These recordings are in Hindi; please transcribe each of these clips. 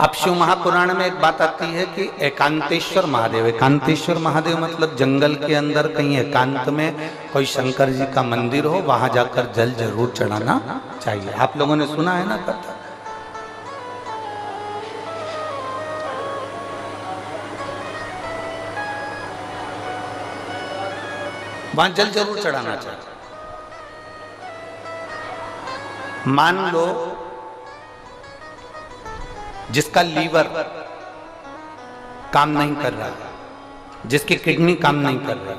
अब शिव महापुराण में एक बात आती है कि एकांतेश्वर महादेव, एकांतेश्वर महादेव मतलब जंगल के अंदर कहीं एकांत में कोई शंकर जी का मंदिर हो, वहां जाकर जल जरूर चढ़ाना चाहिए। आप लोगों ने सुना है ना कथा? वहां जल जरूर चढ़ाना चाहिए। मान लो जिसका लीवर काम नहीं कर रहा है, जिसकी किडनी काम नहीं कर रही है,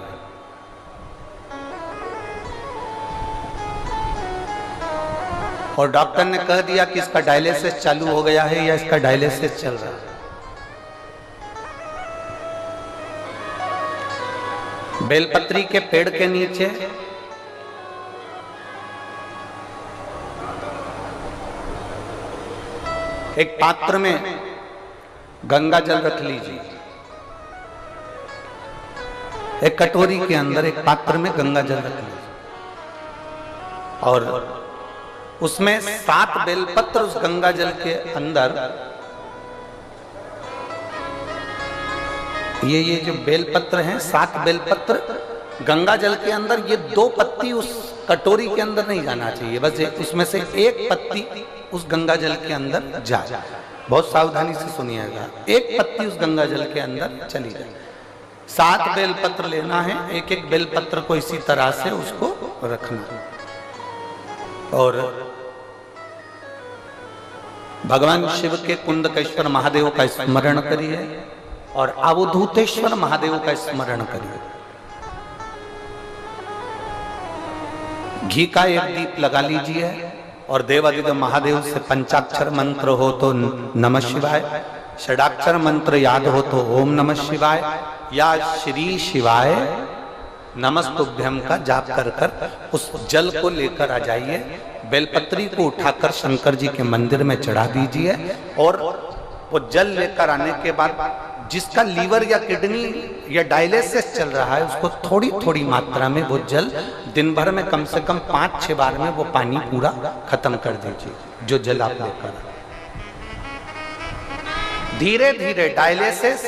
और डॉक्टर ने कह दिया कि इसका डायलिसिस चालू हो गया है या इसका डायलिसिस चल रहा है, बेलपत्री के पेड़ के नीचे एक पात्र में गंगा जल रख लीजिए, एक कटोरी के अंदर एक पात्र में गंगा जल रख लीजिए, और उसमें 7 बेलपत्र उस गंगा जल के अंदर, ये जो बेलपत्र हैं 7 बेलपत्र गंगा जल के अंदर, ये 2 पत्ती उस कटोरी के अंदर नहीं जाना चाहिए, बस उसमें से 1 पत्ती उस गंगा जल के अंदर जाए। बहुत सावधानी से सुनिएगा, 1 पत्ती उस गंगा जल के अंदर चली जाए। 7 बेलपत्र लेना है, एक एक बेलपत्र को इसी तरह से उसको रखना, और भगवान शिव के कुंडकेश्वर महादेव का स्मरण करिए और अवधूतेश्वर महादेव का स्मरण करिए। घी का एक दीप लगा लीजिए और देवादिदेव महादेव से पंचाक्षर मंत्र हो तो नमः शिवाय, षडाक्षर मंत्र याद हो तो ओम नमः शिवाय या श्री शिवाय नमस्तुभ्यम का जाप कर कर उस जल को लेकर आ जाइए। बेलपत्री को उठाकर शंकर जी के मंदिर में चढ़ा दीजिए, और वो जल लेकर आने के बाद जिसका लीवर या किडनी या डायलिसिस चल रहा है उसको थोड़ी थोड़ी मात्रा में वो जल दिन भर में कम से कम 5-6 बार में वो पानी पूरा खत्म कर दीजिए, जो जल आप लेकर। धीरे धीरे डायलिसिस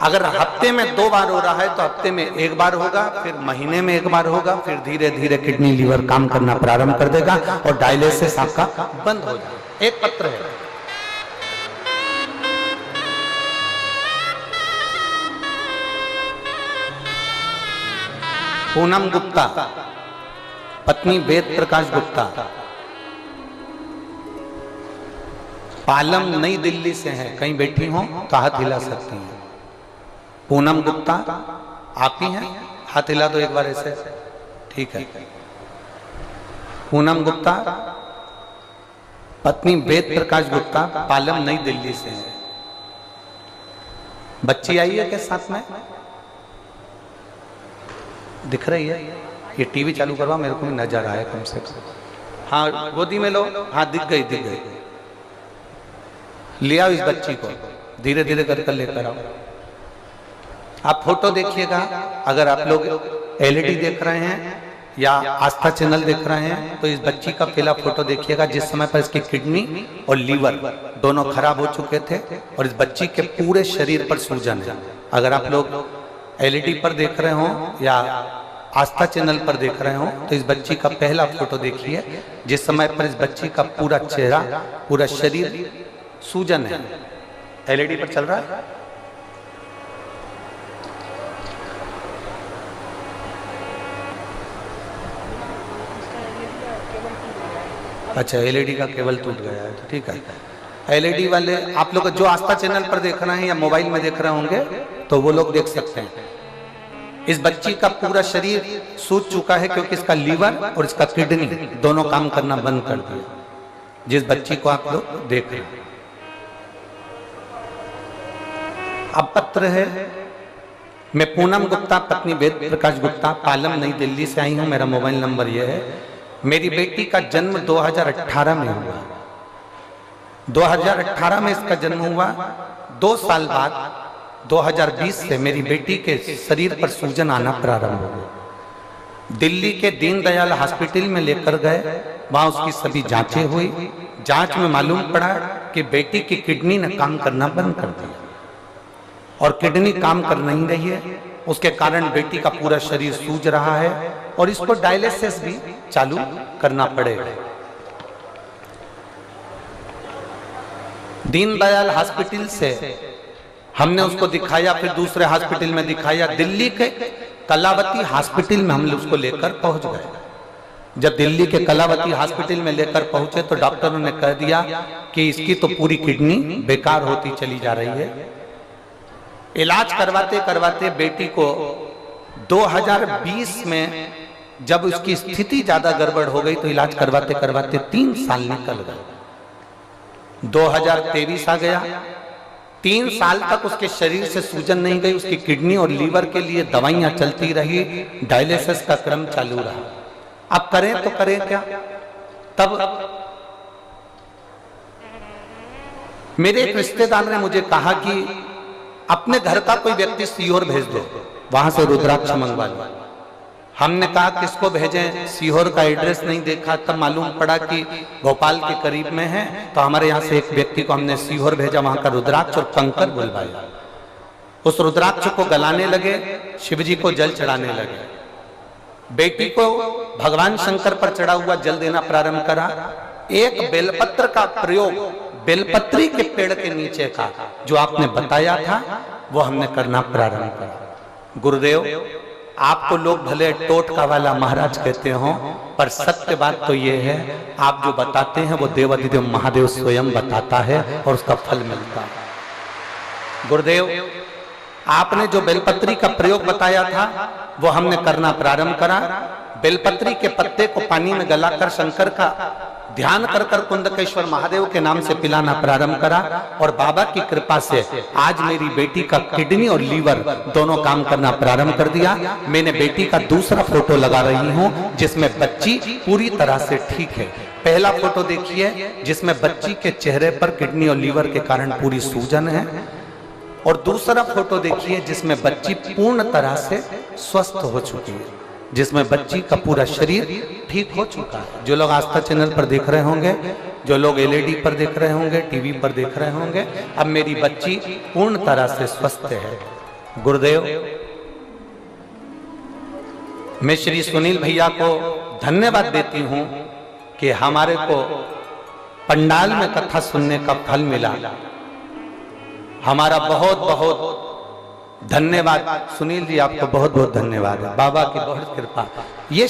अगर हफ्ते में 2 बार हो रहा है तो हफ्ते में 1 बार होगा, फिर महीने में 1 बार होगा, फिर धीरे धीरे किडनी लीवर काम करना प्रारंभ कर देगा और डायलिसिस आपका बंद हो जाएगा। एक पत्र है, पूनम गुप्ता, पत्नी वेद प्रकाश गुप्ता, पालम नई दिल्ली से हैं, कहीं बैठी हो तो हाथ हिला सकती हैं। पूनम गुप्ता आप ही हैं? हाथ हिला दो एक बार ऐसे, ठीक है। पूनम गुप्ता पत्नी वेद प्रकाश गुप्ता, पालम नई दिल्ली से हैं। बच्ची आई है क्या साथ में? दिख रही है? ये टीवी चालू करवा, मेरे को भी नजर आया कम से कम। हाँ गोदी में लो, हाँ दिख गई दिख गई। ले आओ इस बच्ची को, धीरे धीरे कर कर लेकर आओ। आप फोटो देखिएगा, अगर आप लोग एलईडी देख रहे हैं या आस्था चैनल देख रहे हैं तो इस बच्ची का पहला फोटो देखिएगा जिस समय पर इसकी किडनी और लीवर दोनों खराब हो चुके थे और इस बच्ची के पूरे शरीर पर सूजन है। अगर आप लोग एलईडी पर देख रहे हो या आस्था चैनल पर देख रहे हो तो इस बच्ची का पहला फोटो देखिए जिस समय पर इस बच्ची का पूरा चेहरा, पूरा शरीर सूजन है। एलईडी पर चल रहा है। अच्छा, एलईडी का केबल टूट गया है, तो ठीक है। एलईडी वाले आप लोग जो आस्था चैनल पर देख रहे हैं या मोबाइल में देख रहे होंगे तो वो लोग देख सकते हैं। इस बच्ची का पूरा शरीर सूज चुका है क्योंकि इसका लीवर और इसका किडनी दोनों काम करना बंद कर दिया, जिस बच्ची को आप लोग देख रहे हैं। अब पत्र है, मैं पूनम गुप्ता पत्नी वेद प्रकाश गुप्ता, पालम नई दिल्ली से आई हूं। मेरा मोबाइल नंबर यह है। मेरी बेटी का जन्म 2018 में हुआ। 2018 में इसका जन्म हुआ। 2 साल बाद 2020 से मेरी बेटी के शरीर पर सूजन आना प्रारंभ हो गया। दिल्ली के दीनदयाल हॉस्पिटल में लेकर गए, वहां उसकी सभी जांचें हुई। जांच में मालूम पड़ा कि बेटी की किडनी ने काम करना बंद कर दिया और किडनी काम कर नहीं रही है। उसके कारण बेटी का पूरा शरीर सूज रहा है और इसको डायलिसिस भी चालू करना पड़ेगा। दीनदयाल हॉस्पिटल से हमने उसको दिखाया, फिर दूसरे हॉस्पिटल में दिखाया, दिल्ली के कलावती हॉस्पिटल में हम उसको लेकर पहुंच गए। जब दिल्ली के कलावती हॉस्पिटल में लेकर पहुंचे तो डॉक्टरों ने कह दिया कि इसकी तो पूरी किडनी बेकार होती चली जा रही है। इलाज करवाते करवाते बेटी को 2020 में जब उसकी स्थिति ज्यादा गड़बड़ हो गई तो इलाज करवाते करवाते 3 साल निकल गए। 2023 आ गया, 3 साल तक उसके शरीर से सूजन नहीं गई। उसकी किडनी और लीवर के लिए दवाइयां चलती रही, डायलिसिस का क्रम चालू रहा। अब करें तो करें क्या? तब मेरे एक रिश्तेदार ने मुझे कहा कि अपने घर का कोई व्यक्ति सीहोर भेज दो, वहां से रुद्राक्ष मंगवा लो। हमने कहा किसको भेजें? सीहोर का एड्रेस नहीं देखा, तब मालूम पड़ा कि भोपाल के करीब में है। तो हमारे यहाँ से एक व्यक्ति को हमने सीहोर भेजा, वहां का रुद्राक्ष और कंकर बुलवाया। उस रुद्राक्ष को गलाने लगे, शिवजी को जल चढ़ाने लगे। बेटी को भगवान शंकर पर चढ़ा हुआ जल देना प्रारंभ करा। एक बेलपत्र का प्रयोग बेलपत्री के पेड़ के नीचे का जो आपने बताया था वो हमने करना प्रारंभ करा। गुरुदेव, आपको लोग भले टोटका वाला महाराज कहते हो, पर सत्य बात तो ये है, आप जो बताते हैं वो देवाधिदेव महादेव स्वयं बताता है और उसका फल मिलता है। गुरुदेव, आपने जो बेलपत्री का प्रयोग बताया था वो हमने करना प्रारंभ करा। बेलपत्री के पत्ते को पानी में गलाकर शंकर का ध्यान कर कर कुंदकेश्वर महादेव के नाम से पिलाना प्रारंभ करा और बाबा की कृपा से आज मेरी बेटी का किडनी और लीवर दोनों काम करना प्रारंभ कर दिया। मैंने बेटी का दूसरा फोटो लगा रही हूं जिसमें बच्ची पूरी तरह से ठीक है। पहला फोटो देखिए जिसमें बच्ची के चेहरे पर किडनी और लीवर के कारण पूरी सूजन है, और दूसरा फोटो देखिए जिसमें बच्ची पूर्ण तरह से स्वस्थ हो चुकी है, जिसमें बच्ची का पूरा शरीर ठीक हो चुका है। जो लोग आस्था चैनल पर देख रहे होंगे, जो लोग एलईडी पर देख रहे होंगे, टीवी पर देख रहे होंगे, अब मेरी बच्ची पूर्ण तरह से स्वस्थ है। गुरुदेव, मैं श्री सुनील भैया को धन्यवाद देती हूं कि हमारे को पंडाल में कथा सुनने का फल मिला। हमारा बहुत बहुत धन्यवाद सुनील जी, आपको बहुत बहुत धन्यवाद है। बाबा की बहुत कृपा। ये